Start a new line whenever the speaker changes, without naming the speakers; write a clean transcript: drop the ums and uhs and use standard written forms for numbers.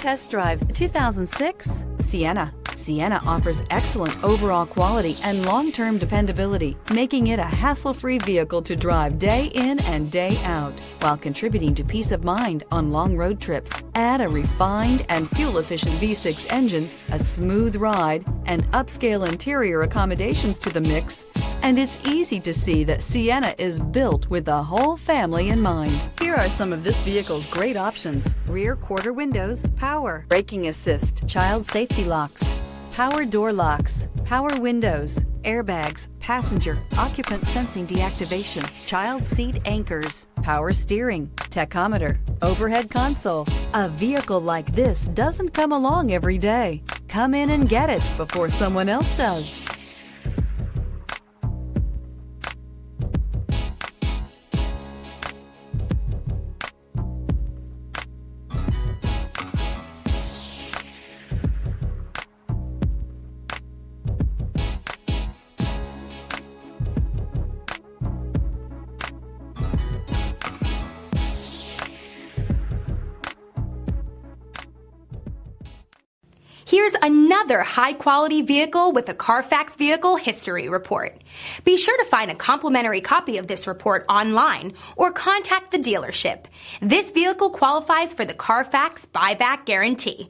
test drive the 2006 Sienna. Sienna offers excellent overall quality and long-term dependability, making it a hassle-free vehicle to drive day in and day out, while contributing to peace of mind on long road trips. Add a refined and fuel-efficient V6 engine, a smooth ride, and upscale interior accommodations to the mix, and it's easy to see that Sienna is built with the whole family in mind. Here are some of this vehicle's great options: rear quarter windows, power, braking assist, child safety locks, power door locks, power windows, airbags, passenger occupant sensing deactivation, child seat anchors, power steering, tachometer, overhead console. A vehicle like this doesn't come along every day. Come in and get it before someone else does.
Here's another high-quality vehicle with a Carfax Vehicle History Report. Be sure to find a complimentary copy of this report online or contact the dealership. This vehicle qualifies for the Carfax Buyback Guarantee.